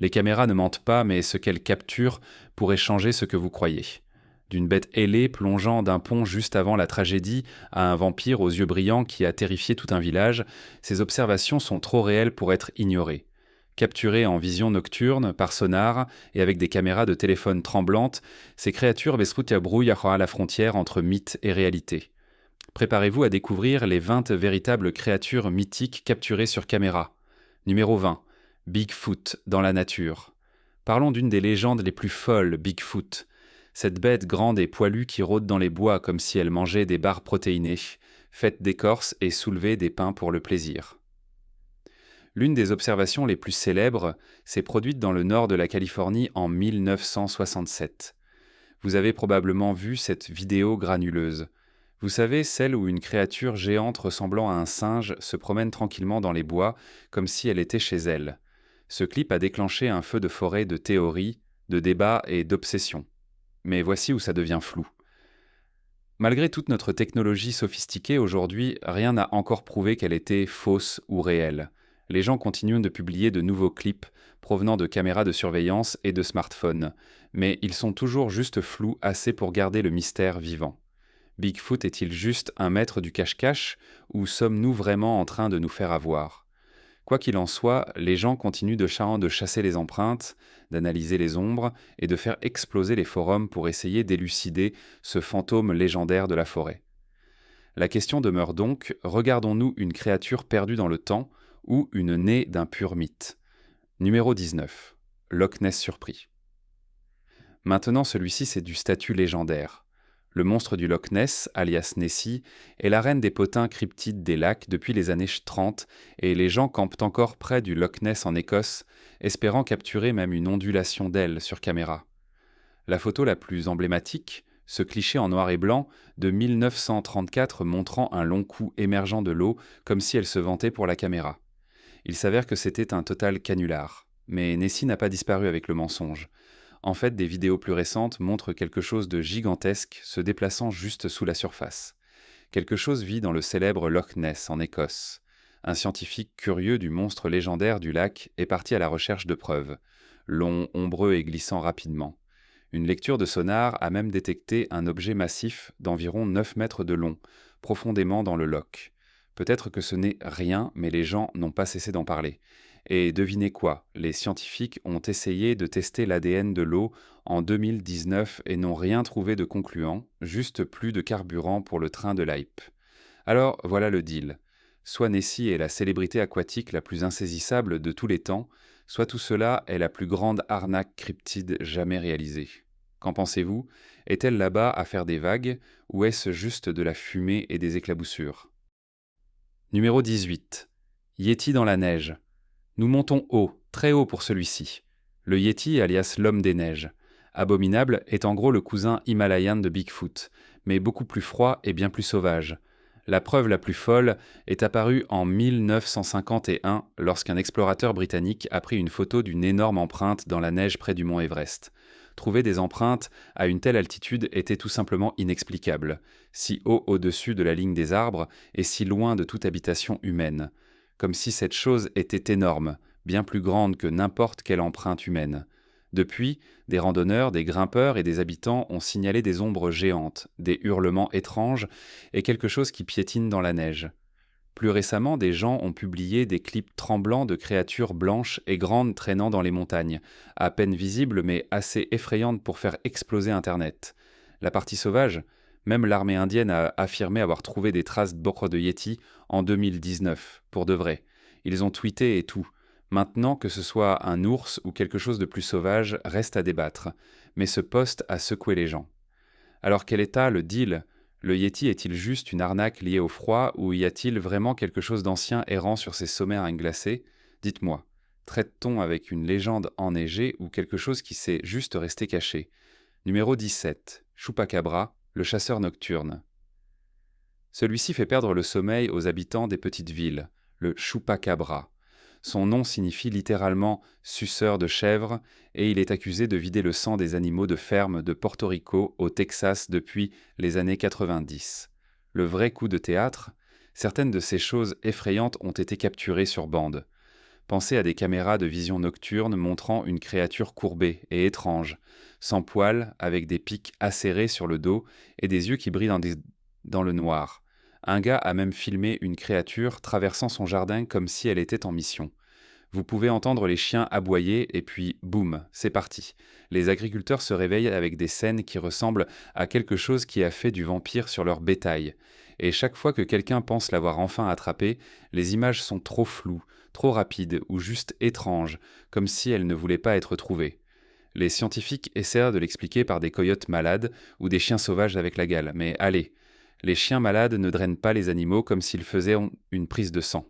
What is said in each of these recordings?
Les caméras ne mentent pas, mais ce qu'elles capturent pourrait changer ce que vous croyez. D'une bête ailée plongeant d'un pont juste avant la tragédie à un vampire aux yeux brillants qui a terrifié tout un village, ces observations sont trop réelles pour être ignorées. Capturées en vision nocturne, par sonar et avec des caméras de téléphone tremblantes, ces créatures brouillent à la frontière entre mythe et réalité. Préparez-vous à découvrir les 20 véritables créatures mythiques capturées sur caméra. Numéro 20. Bigfoot dans la nature. Parlons d'une des légendes les plus folles, Bigfoot. Cette bête grande et poilue qui rôde dans les bois comme si elle mangeait des barres protéinées, faite d'écorce et soulevait des pins pour le plaisir. L'une des observations les plus célèbres s'est produite dans le nord de la Californie en 1967. Vous avez probablement vu cette vidéo granuleuse. Vous savez, celle où une créature géante ressemblant à un singe se promène tranquillement dans les bois, comme si elle était chez elle. Ce clip a déclenché un feu de forêt de théories, de débats et d'obsessions. Mais voici où ça devient flou. Malgré toute notre technologie sophistiquée aujourd'hui, rien n'a encore prouvé qu'elle était fausse ou réelle. Les gens continuent de publier de nouveaux clips provenant de caméras de surveillance et de smartphones, mais ils sont toujours juste flous assez pour garder le mystère vivant. Bigfoot est-il juste un maître du cache-cache ou sommes-nous vraiment en train de nous faire avoir ? Quoi qu'il en soit, les gens continuent de chasser les empreintes, d'analyser les ombres et de faire exploser les forums pour essayer d'élucider ce fantôme légendaire de la forêt. La question demeure donc, regardons-nous une créature perdue dans le temps ou une née d'un pur mythe ? Numéro 19. Loch Ness surpris. Maintenant, celui-ci, c'est du statut légendaire. Le monstre du Loch Ness, alias Nessie, est la reine des potins cryptides des lacs depuis les années 30 et les gens campent encore près du Loch Ness en Écosse, espérant capturer même une ondulation d'ailes sur caméra. La photo la plus emblématique, ce cliché en noir et blanc de 1934 montrant un long cou émergeant de l'eau comme si elle se vantait pour la caméra. Il s'avère que c'était un total canular. Mais Nessie n'a pas disparu avec le mensonge. En fait, des vidéos plus récentes montrent quelque chose de gigantesque se déplaçant juste sous la surface. Quelque chose vit dans le célèbre Loch Ness en Écosse. Un scientifique curieux du monstre légendaire du lac est parti à la recherche de preuves, long, ombreux et glissant rapidement. Une lecture de sonar a même détecté un objet massif d'environ 9 mètres de long, profondément dans le loch. Peut-être que ce n'est rien, mais les gens n'ont pas cessé d'en parler. Et devinez quoi, les scientifiques ont essayé de tester l'ADN de l'eau en 2019 et n'ont rien trouvé de concluant, juste plus de carburant pour le train de l'hype. Alors voilà le deal. Soit Nessie est la célébrité aquatique la plus insaisissable de tous les temps, soit tout cela est la plus grande arnaque cryptide jamais réalisée. Qu'en pensez-vous ? Est-elle là-bas à faire des vagues, ou est-ce juste de la fumée et des éclaboussures ? Numéro 18. Yéti dans la neige. Nous montons haut, très haut pour celui-ci. Le Yéti, alias l'homme des neiges. Abominable est en gros le cousin himalayen de Bigfoot, mais beaucoup plus froid et bien plus sauvage. La preuve la plus folle est apparue en 1951 lorsqu'un explorateur britannique a pris une photo d'une énorme empreinte dans la neige près du mont Everest. Trouver des empreintes à une telle altitude était tout simplement inexplicable, si haut au-dessus de la ligne des arbres et si loin de toute habitation humaine. Comme si cette chose était énorme, bien plus grande que n'importe quelle empreinte humaine. Depuis, des randonneurs, des grimpeurs et des habitants ont signalé des ombres géantes, des hurlements étranges et quelque chose qui piétine dans la neige. Plus récemment, des gens ont publié des clips tremblants de créatures blanches et grandes traînant dans les montagnes, à peine visibles mais assez effrayantes pour faire exploser Internet. La partie sauvage, même l'armée indienne a affirmé avoir trouvé des traces d'ocre de Yéti en 2019, pour de vrai. Ils ont tweeté et tout. Maintenant, que ce soit un ours ou quelque chose de plus sauvage, reste à débattre. Mais ce post a secoué les gens. Alors quel est le deal ? Le Yéti est-il juste une arnaque liée au froid ou y a-t-il vraiment quelque chose d'ancien errant sur ces sommets à glacer ? Dites-moi, traite-t-on avec une légende enneigée ou quelque chose qui s'est juste resté caché ? Numéro 17. Chupacabra, le chasseur nocturne. Celui-ci fait perdre le sommeil aux habitants des petites villes, le Chupacabra. Son nom signifie littéralement « suceur de chèvre » et il est accusé de vider le sang des animaux de ferme de Porto Rico au Texas depuis les années 90. Le vrai coup de théâtre ? Certaines de ces choses effrayantes ont été capturées sur bande. Pensez à des caméras de vision nocturne montrant une créature courbée et étrange, sans poils, avec des pics acérés sur le dos et des yeux qui brillent dans le noir. Un gars a même filmé une créature traversant son jardin comme si elle était en mission. Vous pouvez entendre les chiens aboyer et puis boum, c'est parti. Les agriculteurs se réveillent avec des scènes qui ressemblent à quelque chose qui a fait du vampire sur leur bétail. Et chaque fois que quelqu'un pense l'avoir enfin attrapé, les images sont trop floues, trop rapides ou juste étranges, comme si elles ne voulaient pas être trouvées. Les scientifiques essaient de l'expliquer par des coyotes malades ou des chiens sauvages avec la gale, mais allez, les chiens malades ne drainent pas les animaux comme s'ils faisaient une prise de sang.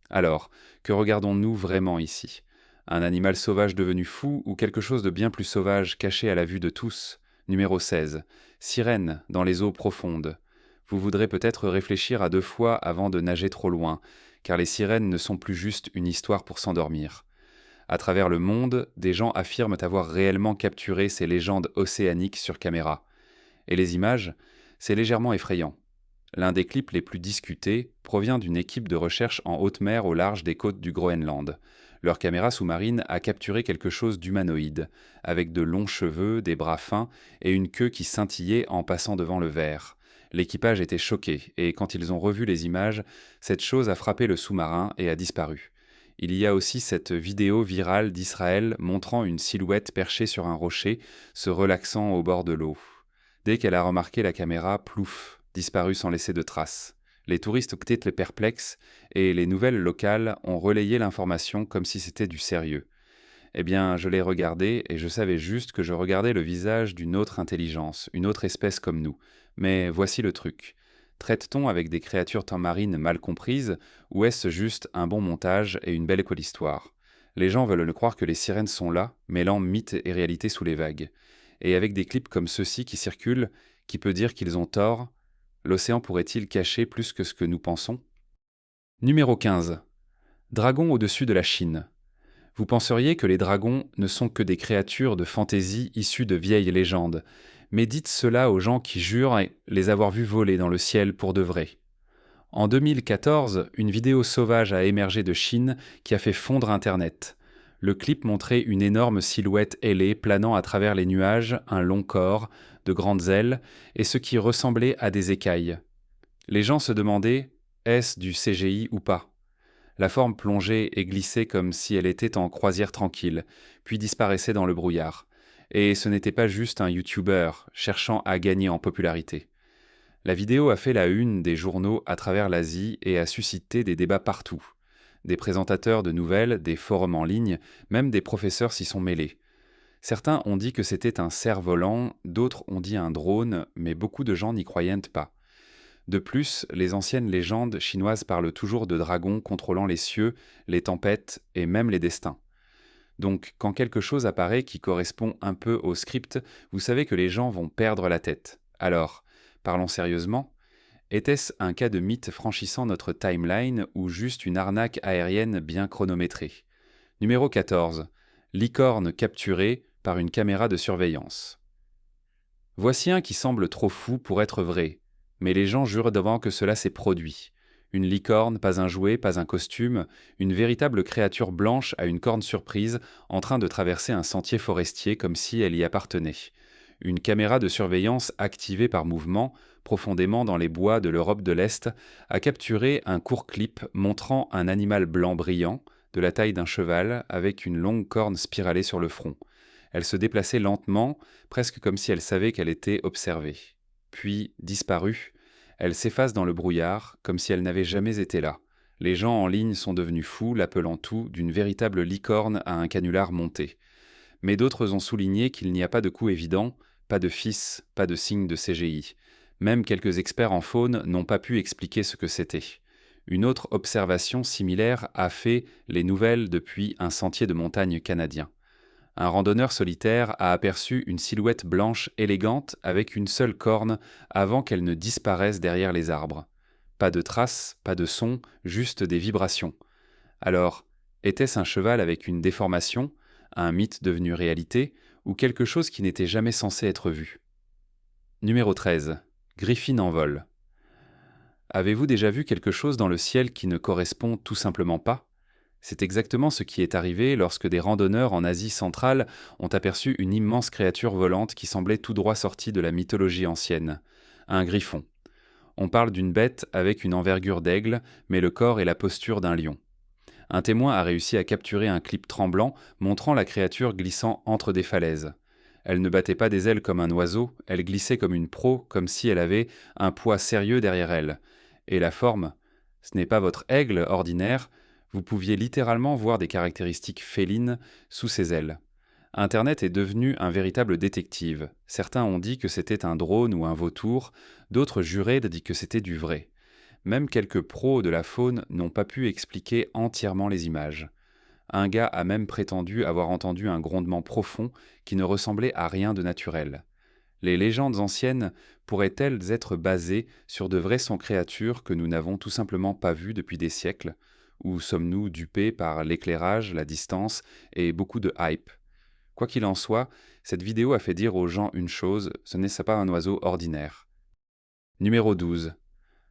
Alors, que regardons-nous vraiment ici? Un animal sauvage devenu fou ou quelque chose de bien plus sauvage caché à la vue de tous? Numéro 16. Sirène dans les eaux profondes. Vous voudrez peut-être réfléchir à 2 fois avant de nager trop loin, car les sirènes ne sont plus juste une histoire pour s'endormir. À travers le monde, des gens affirment avoir réellement capturé ces légendes océaniques sur caméra. Et les images, c'est légèrement effrayant. L'un des clips les plus discutés provient d'une équipe de recherche en haute mer au large des côtes du Groenland. Leur caméra sous-marine a capturé quelque chose d'humanoïde, avec de longs cheveux, des bras fins et une queue qui scintillait en passant devant le verre. L'équipage était choqué, et quand ils ont revu les images, cette chose a frappé le sous-marin et a disparu. Il y a aussi cette vidéo virale d'Israël montrant une silhouette perchée sur un rocher, se relaxant au bord de l'eau. Dès qu'elle a remarqué la caméra, plouf, disparu sans laisser de traces. Les touristes étaient perplexes et les nouvelles locales ont relayé l'information comme si c'était du sérieux. Eh bien, je l'ai regardé et je savais juste que je regardais le visage d'une autre intelligence, une autre espèce comme nous. Mais voici le truc. Traite-t-on avec des créatures marines mal comprises ou est-ce juste un bon montage et une belle éco-histoire? Les gens veulent croire que les sirènes sont là, mêlant mythe et réalité sous les vagues. Et avec des clips comme ceux-ci qui circulent, qui peut dire qu'ils ont tort? L'océan pourrait-il cacher plus que ce que nous pensons? Numéro 15. Dragon au-dessus de la Chine. Vous penseriez que les dragons ne sont que des créatures de fantaisie issues de vieilles légendes, mais dites cela aux gens qui jurent les avoir vus voler dans le ciel pour de vrai. En 2014, une vidéo sauvage a émergé de Chine qui a fait fondre Internet. Le clip montrait une énorme silhouette ailée planant à travers les nuages, un long corps, de grandes ailes, et ce qui ressemblait à des écailles. Les gens se demandaient, est-ce du CGI ou pas? La forme plongeait et glissait comme si elle était en croisière tranquille, puis disparaissait dans le brouillard. Et ce n'était pas juste un YouTuber cherchant à gagner en popularité. La vidéo a fait la une des journaux à travers l'Asie et a suscité des débats partout. Des présentateurs de nouvelles, des forums en ligne, même des professeurs s'y sont mêlés. Certains ont dit que c'était un cerf-volant, d'autres ont dit un drone, mais beaucoup de gens n'y croyaient pas. De plus, les anciennes légendes chinoises parlent toujours de dragons contrôlant les cieux, les tempêtes et même les destins. Donc, quand quelque chose apparaît qui correspond un peu au script, vous savez que les gens vont perdre la tête. Alors, parlons sérieusement, était-ce un cas de mythe franchissant notre timeline ou juste une arnaque aérienne bien chronométrée? Numéro 14. Licorne capturée par une caméra de surveillance. Voici un qui semble trop fou pour être vrai, mais les gens jurent devant que cela s'est produit. Une licorne, pas un jouet, pas un costume, une véritable créature blanche à une corne surprise en train de traverser un sentier forestier comme si elle y appartenait. Une caméra de surveillance activée par mouvement, profondément dans les bois de l'Europe de l'Est, a capturé un court clip montrant un animal blanc brillant, de la taille d'un cheval, avec une longue corne spiralée sur le front. Elle se déplaçait lentement, presque comme si elle savait qu'elle était observée. Puis, disparue, elle s'efface dans le brouillard, comme si elle n'avait jamais été là. Les gens en ligne sont devenus fous, l'appelant tout d'une véritable licorne à un canular monté. Mais d'autres ont souligné qu'il n'y a pas de coup évident, pas de fils, pas de signe de CGI. Même quelques experts en faune n'ont pas pu expliquer ce que c'était. Une autre observation similaire a fait les nouvelles depuis un sentier de montagne canadien. Un randonneur solitaire a aperçu une silhouette blanche élégante avec une seule corne avant qu'elle ne disparaisse derrière les arbres. Pas de traces, pas de son, juste des vibrations. Alors, était-ce un cheval avec une déformation, un mythe devenu réalité, ou quelque chose qui n'était jamais censé être vu? Numéro 13. Griffin en vol. Avez-vous déjà vu quelque chose dans le ciel qui ne correspond tout simplement pas? C'est exactement ce qui est arrivé lorsque des randonneurs en Asie centrale ont aperçu une immense créature volante qui semblait tout droit sortie de la mythologie ancienne. Un griffon. On parle d'une bête avec une envergure d'aigle, mais le corps et la posture d'un lion. Un témoin a réussi à capturer un clip tremblant montrant la créature glissant entre des falaises. Elle ne battait pas des ailes comme un oiseau, elle glissait comme une proie, comme si elle avait un poids sérieux derrière elle. Et la forme, ce n'est pas votre aigle ordinaire, vous pouviez littéralement voir des caractéristiques félines sous ses ailes. Internet est devenu un véritable détective. Certains ont dit que c'était un drone ou un vautour, d'autres juraient de dire que c'était du vrai. Même quelques pros de la faune n'ont pas pu expliquer entièrement les images. Un gars a même prétendu avoir entendu un grondement profond qui ne ressemblait à rien de naturel. Les légendes anciennes pourraient-elles être basées sur de vraies créatures que nous n'avons tout simplement pas vues depuis des siècles? Ou sommes-nous dupés par l'éclairage, la distance et beaucoup de hype? Quoi qu'il en soit, cette vidéo a fait dire aux gens une chose, ce n'est pas un oiseau ordinaire. Numéro 12.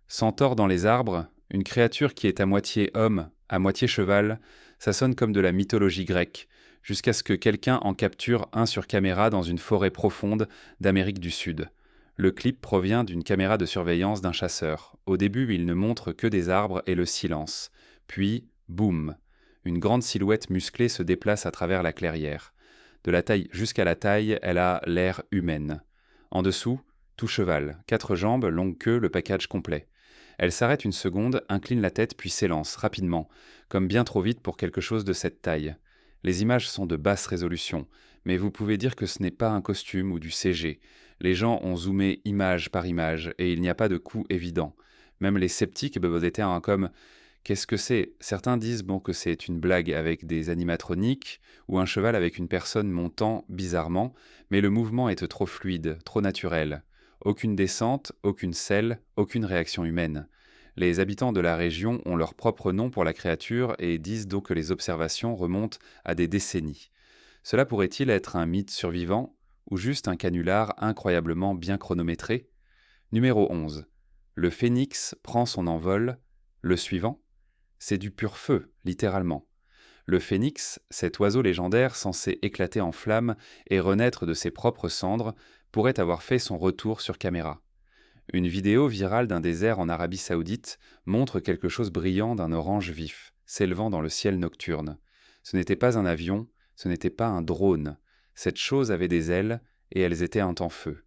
Centaure dans les arbres, une créature qui est à moitié homme, à moitié cheval, ça sonne comme de la mythologie grecque, jusqu'à ce que quelqu'un en capture un sur caméra dans une forêt profonde d'Amérique du Sud. Le clip provient d'une caméra de surveillance d'un chasseur. Au début, il ne montre que des arbres et le silence. Puis, boum, une grande silhouette musclée se déplace à travers la clairière. De la taille jusqu'à la taille, elle a l'air humaine. En dessous, tout cheval, 4 jambes, longue queue, le package complet. Elle s'arrête une seconde, incline la tête puis s'élance, rapidement, comme bien trop vite pour quelque chose de cette taille. Les images sont de basse résolution, mais vous pouvez dire que ce n'est pas un costume ou du CG. Les gens ont zoomé image par image, et il n'y a pas de coup évident. Même les sceptiques bebotaient comme « Qu'est-ce que c'est ?» Certains disent que c'est une blague avec des animatroniques, ou un cheval avec une personne montant bizarrement, mais le mouvement est trop fluide, trop naturel. Aucune descente, aucune selle, aucune réaction humaine. Les habitants de la région ont leur propre nom pour la créature et disent donc que les observations remontent à des décennies. Cela pourrait-il être un mythe survivant ou juste un canular incroyablement bien chronométré? Numéro 11. Le phénix prend son envol. Le suivant? C'est du pur feu, littéralement. Le phénix, cet oiseau légendaire censé éclater en flammes et renaître de ses propres cendres, pourrait avoir fait son retour sur caméra. Une vidéo virale d'un désert en Arabie Saoudite montre quelque chose brillant d'un orange vif, s'élevant dans le ciel nocturne. Ce n'était pas un avion, ce n'était pas un drone. Cette chose avait des ailes et elles étaient un temps feu.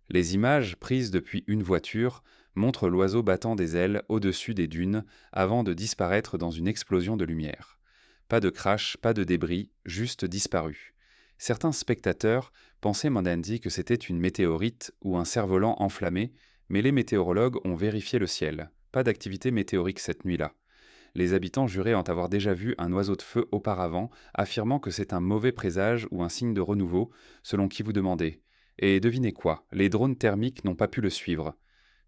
Les images, prises depuis une voiture, montrent l'oiseau battant des ailes au-dessus des dunes avant de disparaître dans une explosion de lumière. Pas de crash, pas de débris, juste disparu. Certains spectateurs pensaient Mandandi que c'était une météorite ou un cerf-volant enflammé, mais les météorologues ont vérifié le ciel. Pas d'activité météorique cette nuit-là. Les habitants juraient en avoir déjà vu un oiseau de feu auparavant, affirmant que c'est un mauvais présage ou un signe de renouveau, selon qui vous demandez. Et devinez quoi, les drones thermiques n'ont pas pu le suivre.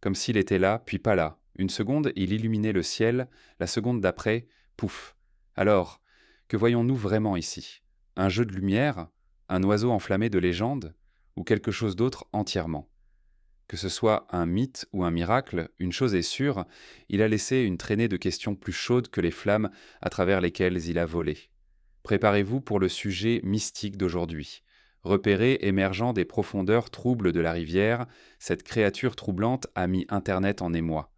Comme s'il était là, puis pas là. Une seconde, il illuminait le ciel, la seconde d'après, pouf. Alors, que voyons-nous vraiment ici? Un jeu de lumière? Un oiseau enflammé de légende? Ou quelque chose d'autre entièrement? Que ce soit un mythe ou un miracle, une chose est sûre, il a laissé une traînée de questions plus chaudes que les flammes à travers lesquelles il a volé. Préparez-vous pour le sujet mystique d'aujourd'hui. Repéré émergeant des profondeurs troubles de la rivière, cette créature troublante a mis Internet en émoi.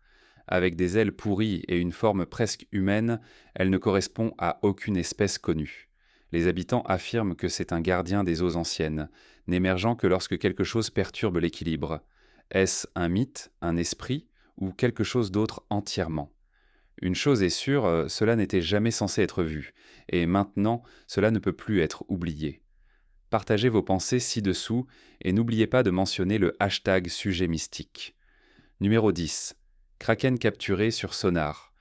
Avec des ailes pourries et une forme presque humaine, elle ne correspond à aucune espèce connue. Les habitants affirment que c'est un gardien des eaux anciennes, n'émergeant que lorsque quelque chose perturbe l'équilibre. Est-ce un mythe, un esprit, ou quelque chose d'autre entièrement? Une chose est sûre, cela n'était jamais censé être vu, et maintenant, cela ne peut plus être oublié. Partagez vos pensées ci-dessous, et n'oubliez pas de mentionner le hashtag sujet mystique. Numéro 10. Kraken capturé sur sonar.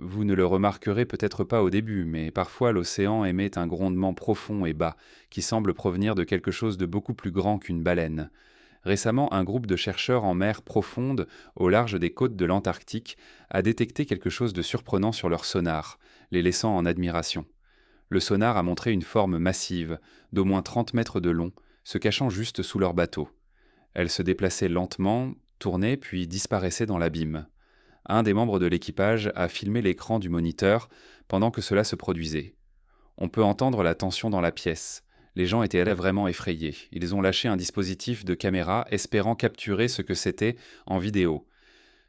Vous ne le remarquerez peut-être pas au début, mais parfois l'océan émet un grondement profond et bas, qui semble provenir de quelque chose de beaucoup plus grand qu'une baleine. Récemment, un groupe de chercheurs en mer profonde, au large des côtes de l'Antarctique, a détecté quelque chose de surprenant sur leur sonar, les laissant en admiration. Le sonar a montré une forme massive, d'au moins 30 mètres de long, se cachant juste sous leur bateau. Elle se déplaçait lentement, tournait puis disparaissait dans l'abîme. Un des membres de l'équipage a filmé l'écran du moniteur pendant que cela se produisait. On peut entendre la tension dans la pièce. Les gens étaient vraiment effrayés. Ils ont lâché un dispositif de caméra espérant capturer ce que c'était en vidéo.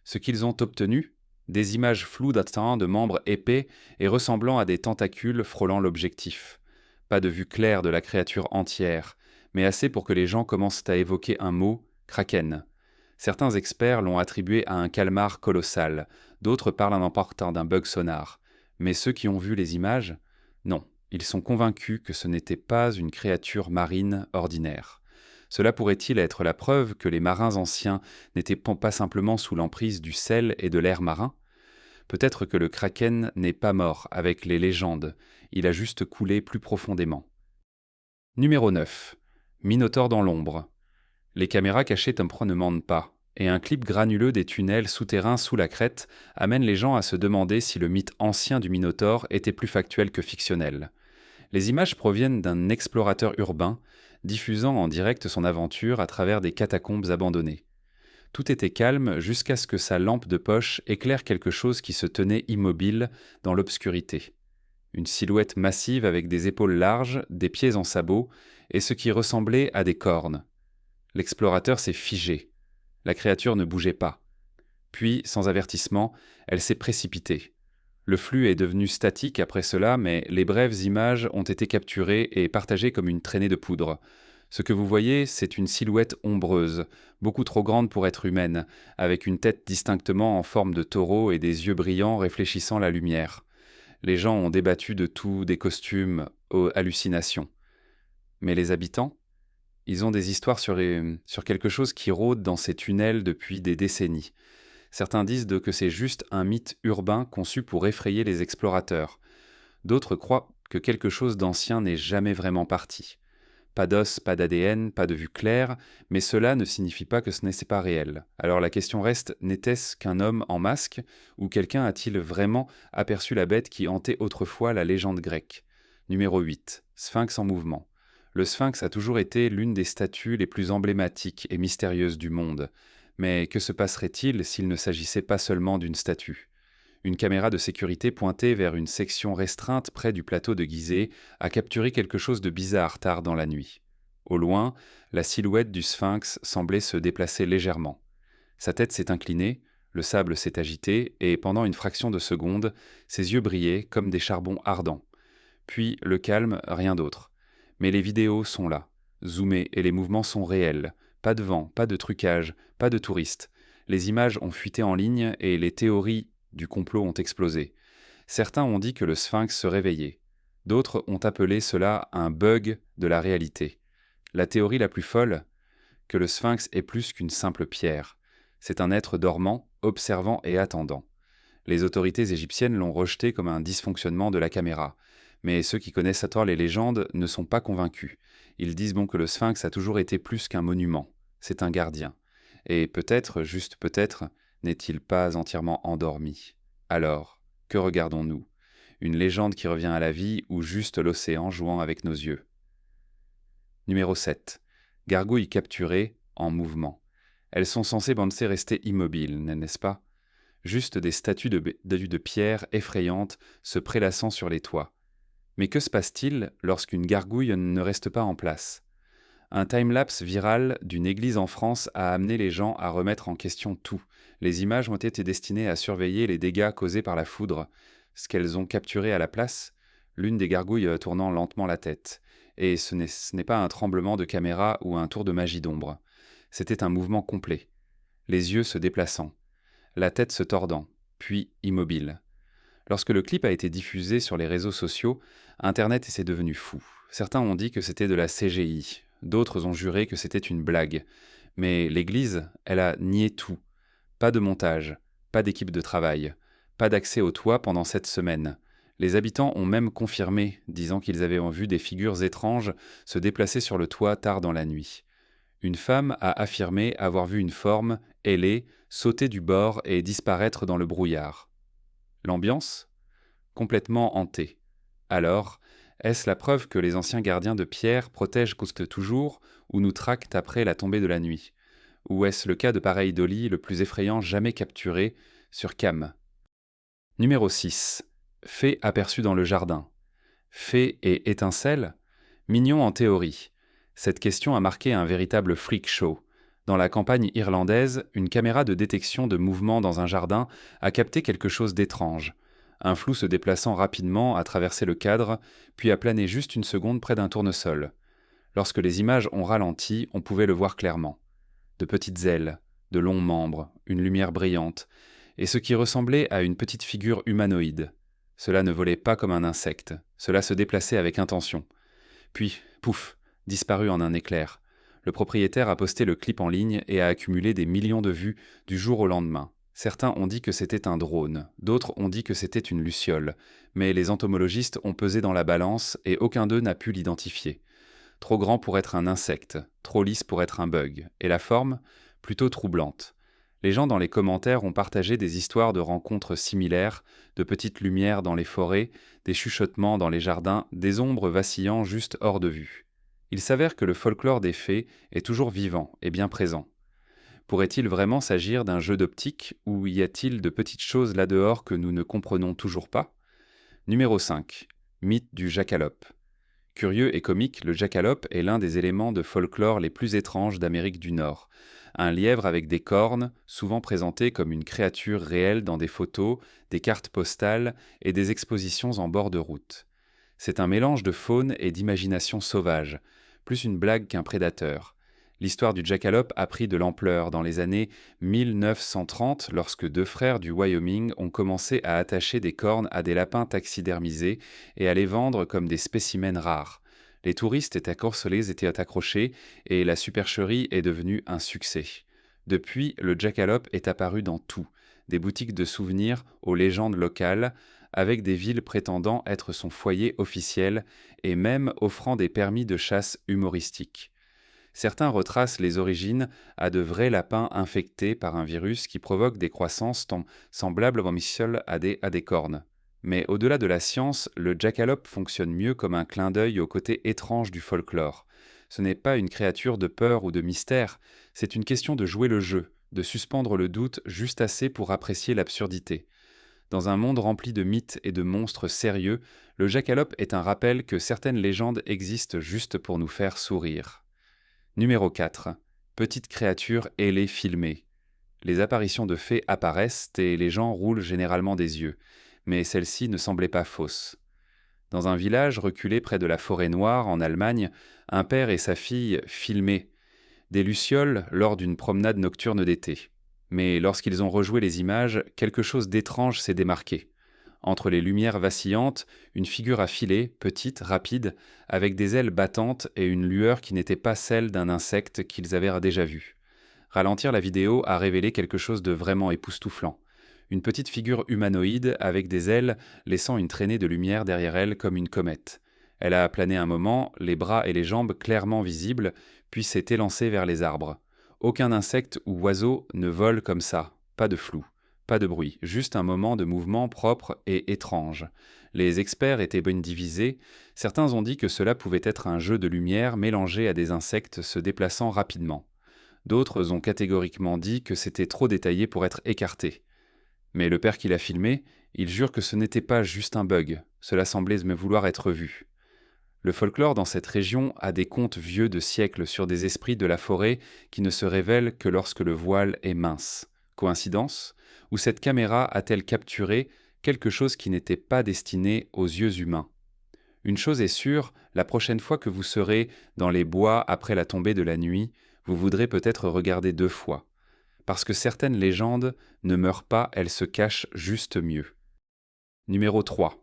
Ce qu'ils ont obtenu, des images floues datant de membres épais et ressemblant à des tentacules frôlant l'objectif. Pas de vue claire de la créature entière, mais assez pour que les gens commencent à évoquer un mot, kraken. Certains experts l'ont attribué à un calmar colossal, d'autres parlent en emportant d'un bug sonar. Mais ceux qui ont vu les images, non, ils sont convaincus que ce n'était pas une créature marine ordinaire. Cela pourrait-il être la preuve que les marins anciens n'étaient pas simplement sous l'emprise du sel et de l'air marin ? Peut-être que le kraken n'est pas mort avec les légendes, il a juste coulé plus profondément. Numéro 9. Minotaure dans l'ombre. Les caméras cachées ne mentent pas, et un clip granuleux des tunnels souterrains sous la crête amène les gens à se demander si le mythe ancien du Minotaure était plus factuel que fictionnel. Les images proviennent d'un explorateur urbain, diffusant en direct son aventure à travers des catacombes abandonnées. Tout était calme jusqu'à ce que sa lampe de poche éclaire quelque chose qui se tenait immobile dans l'obscurité. Une silhouette massive avec des épaules larges, des pieds en sabots, et ce qui ressemblait à des cornes. L'explorateur s'est figé. La créature ne bougeait pas. Puis, sans avertissement, elle s'est précipitée. Le flux est devenu statique après cela, mais les brèves images ont été capturées et partagées comme une traînée de poudre. Ce que vous voyez, c'est une silhouette ombreuse, beaucoup trop grande pour être humaine, avec une tête distinctement en forme de taureau et des yeux brillants réfléchissant la lumière. Les gens ont débattu de tout, des costumes aux hallucinations. Mais les habitants ? Ils ont des histoires sur quelque chose qui rôde dans ces tunnels depuis des décennies. Certains disent que c'est juste un mythe urbain conçu pour effrayer les explorateurs. D'autres croient que quelque chose d'ancien n'est jamais vraiment parti. Pas d'os, pas d'ADN, pas de vue claire, mais cela ne signifie pas que ce n'est pas réel. Alors la question reste, n'était-ce qu'un homme en masque, ou quelqu'un a-t-il vraiment aperçu la bête qui hantait autrefois la légende grecque ? Numéro 8. Sphinx en mouvement. Le sphinx a toujours été l'une des statues les plus emblématiques et mystérieuses du monde. Mais que se passerait-il s'il ne s'agissait pas seulement d'une statue ? Une caméra de sécurité pointée vers une section restreinte près du plateau de Gizeh a capturé quelque chose de bizarre tard dans la nuit. Au loin, la silhouette du sphinx semblait se déplacer légèrement. Sa tête s'est inclinée, le sable s'est agité et pendant une fraction de seconde, ses yeux brillaient comme des charbons ardents. Puis le calme, rien d'autre. Mais les vidéos sont là, zoomées et les mouvements sont réels. Pas de vent, pas de trucage, pas de touristes. Les images ont fuité en ligne et les théories du complot ont explosé. Certains ont dit que le sphinx se réveillait. D'autres ont appelé cela un bug de la réalité. La théorie la plus folle, que le sphinx est plus qu'une simple pierre. C'est un être dormant, observant et attendant. Les autorités égyptiennes l'ont rejeté comme un dysfonctionnement de la caméra. Mais ceux qui connaissent à tort les légendes ne sont pas convaincus. Ils disent que le sphinx a toujours été plus qu'un monument. C'est un gardien. Et peut-être, juste peut-être, n'est-il pas entièrement endormi. Alors, que regardons-nous ? Une légende qui revient à la vie ou juste l'océan jouant avec nos yeux ? Numéro 7. Gargouilles capturées en mouvement. Elles sont censées rester immobiles, n'est-ce pas ? Juste des statues de pierre effrayantes se prélassant sur les toits. Mais que se passe-t-il lorsqu'une gargouille ne reste pas en place ? Un time-lapse viral d'une église en France a amené les gens à remettre en question tout. Les images ont été destinées à surveiller les dégâts causés par la foudre. Ce qu'elles ont capturé à la place, l'une des gargouilles tournant lentement la tête. Et ce n'est pas un tremblement de caméra ou un tour de magie d'ombre. C'était un mouvement complet. Les yeux se déplaçant, la tête se tordant, puis immobile. Lorsque le clip a été diffusé sur les réseaux sociaux, Internet s'est devenu fou. Certains ont dit que c'était de la CGI, d'autres ont juré que c'était une blague. Mais l'Église, elle a nié tout. Pas de montage, pas d'équipe de travail, pas d'accès au toit pendant cette semaine. Les habitants ont même confirmé, disant qu'ils avaient vu des figures étranges se déplacer sur le toit tard dans la nuit. Une femme a affirmé avoir vu une forme, ailée, sauter du bord et disparaître dans le brouillard. L'ambiance ? Complètement hantée. Alors, est-ce la preuve que les anciens gardiens de pierre protègent toujours ou nous traquent après la tombée de la nuit ? Ou est-ce le cas de pareil Dolly, le plus effrayant jamais capturé, sur cam. Numéro 6. Fée aperçue dans le jardin. Fée et étincelle? Mignon en théorie. Cette question a marqué un véritable freak show. Dans la campagne irlandaise, une caméra de détection de mouvement dans un jardin a capté quelque chose d'étrange. Un flou se déplaçant rapidement a traversé le cadre, puis a plané juste une seconde près d'un tournesol. Lorsque les images ont ralenti, on pouvait le voir clairement. De petites ailes, de longs membres, une lumière brillante, et ce qui ressemblait à une petite figure humanoïde. Cela ne volait pas comme un insecte, cela se déplaçait avec intention. Puis, pouf, disparu en un éclair. Le propriétaire a posté le clip en ligne et a accumulé des millions de vues du jour au lendemain. Certains ont dit que c'était un drone, d'autres ont dit que c'était une luciole, mais les entomologistes ont pesé dans la balance et aucun d'eux n'a pu l'identifier. Trop grand pour être un insecte, trop lisse pour être un bug, et la forme, plutôt troublante. Les gens dans les commentaires ont partagé des histoires de rencontres similaires, de petites lumières dans les forêts, des chuchotements dans les jardins, des ombres vacillant juste hors de vue. Il s'avère que le folklore des fées est toujours vivant et bien présent. Pourrait-il vraiment s'agir d'un jeu d'optique ou y a-t-il de petites choses là-dehors que nous ne comprenons toujours pas? Numéro 5. Mythe du jackalope. Curieux et comique, le jackalope est l'un des éléments de folklore les plus étranges d'Amérique du Nord. Un lièvre avec des cornes, souvent présenté comme une créature réelle dans des photos, des cartes postales et des expositions en bord de route. C'est un mélange de faune et d'imagination sauvage, plus une blague qu'un prédateur. L'histoire du jackalope a pris de l'ampleur dans les années 1930 lorsque deux frères du Wyoming ont commencé à attacher des cornes à des lapins taxidermisés et à les vendre comme des spécimens rares. Les touristes étaient accrochés et la supercherie est devenue un succès. Depuis, le jackalope est apparu dans tout, des boutiques de souvenirs aux légendes locales, avec des villes prétendant être son foyer officiel et même offrant des permis de chasse humoristiques. Certains retracent les origines à de vrais lapins infectés par un virus qui provoque des croissances semblables à des cornes. Mais au-delà de la science, le jackalope fonctionne mieux comme un clin d'œil au côté étrange du folklore. Ce n'est pas une créature de peur ou de mystère, c'est une question de jouer le jeu, de suspendre le doute juste assez pour apprécier l'absurdité. Dans un monde rempli de mythes et de monstres sérieux, le jackalope est un rappel que certaines légendes existent juste pour nous faire sourire. Numéro 4. Petite créature ailée filmée. Les apparitions de fées apparaissent et les gens roulent généralement des yeux, mais celle-ci ne semblait pas fausse. Dans un village reculé près de la forêt noire en Allemagne, un père et sa fille filmaient des lucioles lors d'une promenade nocturne d'été. Mais lorsqu'ils ont rejoué les images, quelque chose d'étrange s'est démarqué. Entre les lumières vacillantes, une figure a filé, petite, rapide, avec des ailes battantes et une lueur qui n'était pas celle d'un insecte qu'ils avaient déjà vu. Ralentir la vidéo a révélé quelque chose de vraiment époustouflant. Une petite figure humanoïde avec des ailes laissant une traînée de lumière derrière elle comme une comète. Elle a plané un moment, les bras et les jambes clairement visibles, puis s'est élancée vers les arbres. Aucun insecte ou oiseau ne vole comme ça, pas de flou. Pas de bruit, juste un moment de mouvement propre et étrange. Les experts étaient bien divisés. Certains ont dit que cela pouvait être un jeu de lumière mélangé à des insectes se déplaçant rapidement. D'autres ont catégoriquement dit que c'était trop détaillé pour être écarté. Mais le père qui l'a filmé, il jure que ce n'était pas juste un bug, cela semblait me vouloir être vu. Le folklore dans cette région a des contes vieux de siècles sur des esprits de la forêt qui ne se révèlent que lorsque le voile est mince. Coïncidence ? Ou cette caméra a-t-elle capturé quelque chose qui n'était pas destiné aux yeux humains? Une chose est sûre, la prochaine fois que vous serez dans les bois après la tombée de la nuit, vous voudrez peut-être regarder 2 fois. Parce que certaines légendes ne meurent pas, elles se cachent juste mieux. Numéro 3.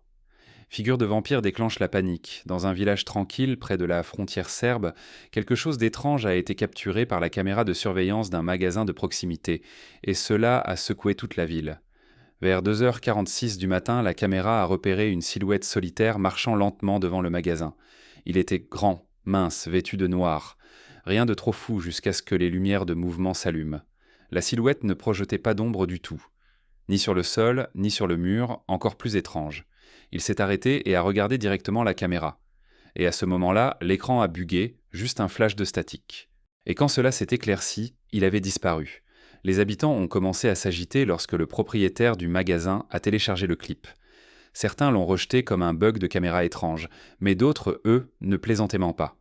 Figure de vampire déclenche la panique. Dans un village tranquille, près de la frontière serbe, quelque chose d'étrange a été capturé par la caméra de surveillance d'un magasin de proximité, et cela a secoué toute la ville. Vers 2h46 du matin, la caméra a repéré une silhouette solitaire marchant lentement devant le magasin. Il était grand, mince, vêtu de noir. Rien de trop fou jusqu'à ce que les lumières de mouvement s'allument. La silhouette ne projetait pas d'ombre du tout. Ni sur le sol, ni sur le mur, encore plus étrange. Il s'est arrêté et a regardé directement la caméra. Et à ce moment-là, l'écran a bugué, juste un flash de statique. Et quand cela s'est éclairci, il avait disparu. Les habitants ont commencé à s'agiter lorsque le propriétaire du magasin a téléchargé le clip. Certains l'ont rejeté comme un bug de caméra étrange, mais d'autres, eux, ne plaisantaient pas.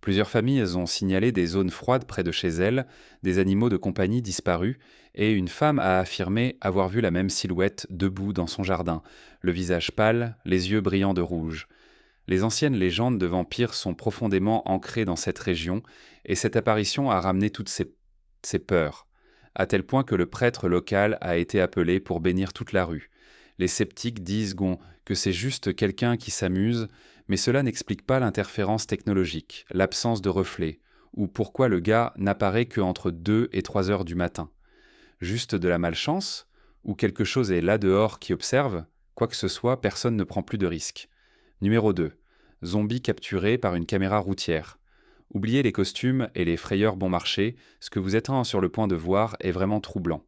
Plusieurs familles ont signalé des zones froides près de chez elles, des animaux de compagnie disparus, et une femme a affirmé avoir vu la même silhouette debout dans son jardin, le visage pâle, les yeux brillants de rouge. Les anciennes légendes de vampires sont profondément ancrées dans cette région, et cette apparition a ramené toutes ces peurs, à tel point que le prêtre local a été appelé pour bénir toute la rue. Les sceptiques disent que c'est juste quelqu'un qui s'amuse, mais cela n'explique pas l'interférence technologique, l'absence de reflets, ou pourquoi le gars n'apparaît qu'entre 2 et 3 heures du matin. Juste de la malchance, ou quelque chose est là dehors qui observe, quoi que ce soit, personne ne prend plus de risques. Numéro 2. Zombie capturé par une caméra routière. Oubliez les costumes et les frayeurs bon marché, ce que vous êtes sur le point de voir est vraiment troublant.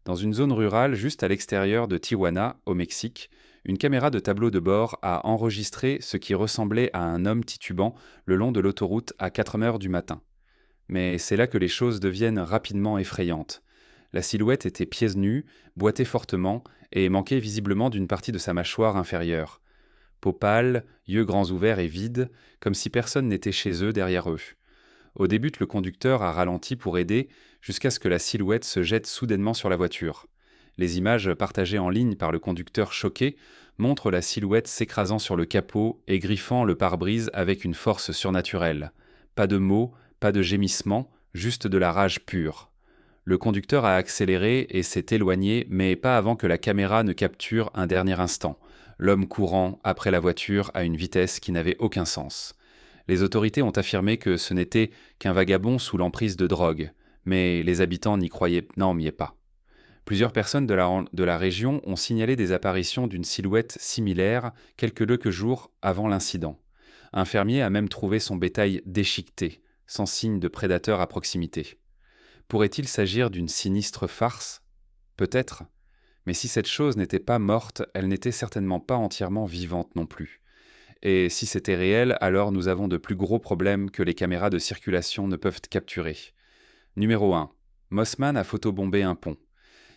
Dans une zone rurale juste à l'extérieur de Tijuana, au Mexique, une caméra de tableau de bord a enregistré ce qui ressemblait à un homme titubant le long de l'autoroute à 4 heures du matin. Mais c'est là que les choses deviennent rapidement effrayantes. La silhouette était pieds nus, boitait fortement et manquait visiblement d'une partie de sa mâchoire inférieure. Peau pâle, yeux grands ouverts et vides, comme si personne n'était chez eux derrière eux. Au début, le conducteur a ralenti pour aider, jusqu'à ce que la silhouette se jette soudainement sur la voiture. Les images partagées en ligne par le conducteur choqué montrent la silhouette s'écrasant sur le capot et griffant le pare-brise avec une force surnaturelle. Pas de mots, pas de gémissements, juste de la rage pure. Le conducteur a accéléré et s'est éloigné, mais pas avant que la caméra ne capture un dernier instant. L'homme courant après la voiture à une vitesse qui n'avait aucun sens. Les autorités ont affirmé que ce n'était qu'un vagabond sous l'emprise de drogue, mais les habitants n'y croyaient pas. Plusieurs personnes de la région ont signalé des apparitions d'une silhouette similaire quelques jours avant l'incident. Un fermier a même trouvé son bétail déchiqueté, sans signe de prédateur à proximité. Pourrait-il s'agir d'une sinistre farce ? Peut-être. Mais si cette chose n'était pas morte, elle n'était certainement pas entièrement vivante non plus. Et si c'était réel, alors nous avons de plus gros problèmes que les caméras de circulation ne peuvent capturer. Numéro 1. Mossman a photobombé un pont.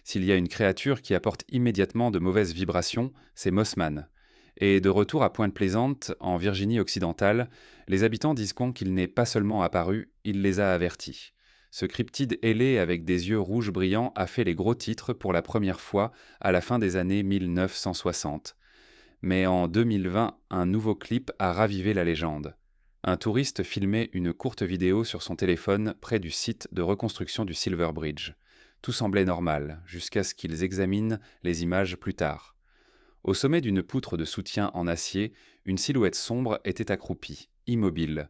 S'il y a une créature qui apporte immédiatement de mauvaises vibrations, c'est Mossman. Et de retour à Pointe-Plaisante, en Virginie-Occidentale, les habitants disent qu'il n'est pas seulement apparu, il les a avertis. Ce cryptide ailé avec des yeux rouges brillants a fait les gros titres pour la première fois à la fin des années 1960. Mais en 2020, un nouveau clip a ravivé la légende. Un touriste filmait une courte vidéo sur son téléphone près du site de reconstruction du Silver Bridge. Tout semblait normal, jusqu'à ce qu'ils examinent les images plus tard. Au sommet d'une poutre de soutien en acier, une silhouette sombre était accroupie, immobile.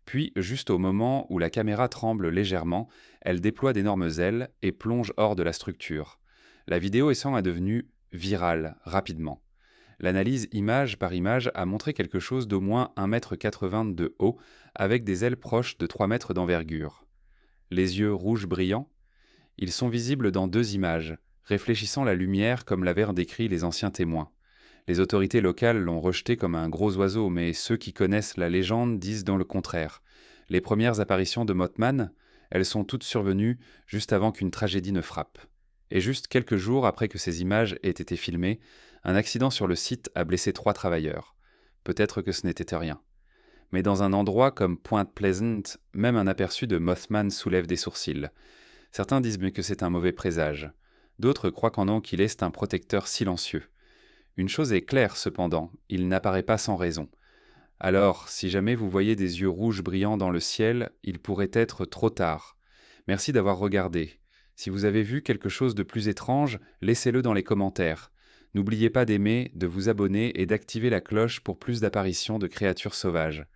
Puis, juste au moment où la caméra tremble légèrement, elle déploie d'énormes ailes et plonge hors de la structure. La vidéo est devenue virale, rapidement. L'analyse image par image a montré quelque chose d'au moins 1,80 m de haut, avec des ailes proches de 3 mètres d'envergure. Les yeux rouges brillants, ils sont visibles dans 2 images, réfléchissant la lumière comme l'avaient décrit les anciens témoins. Les autorités locales l'ont rejeté comme un gros oiseau, mais ceux qui connaissent la légende disent dans le contraire. Les premières apparitions de Mothman, elles sont toutes survenues juste avant qu'une tragédie ne frappe. Et juste quelques jours après que ces images aient été filmées, un accident sur le site a blessé 3 travailleurs. Peut-être que ce n'était rien. Mais dans un endroit comme Point Pleasant, même un aperçu de Mothman soulève des sourcils. Certains disent que c'est un mauvais présage. D'autres croient qu'il est un protecteur silencieux. Une chose est claire cependant, il n'apparaît pas sans raison. Alors, si jamais vous voyez des yeux rouges brillants dans le ciel, il pourrait être trop tard. Merci d'avoir regardé. Si vous avez vu quelque chose de plus étrange, laissez-le dans les commentaires. N'oubliez pas d'aimer, de vous abonner et d'activer la cloche pour plus d'apparitions de créatures sauvages.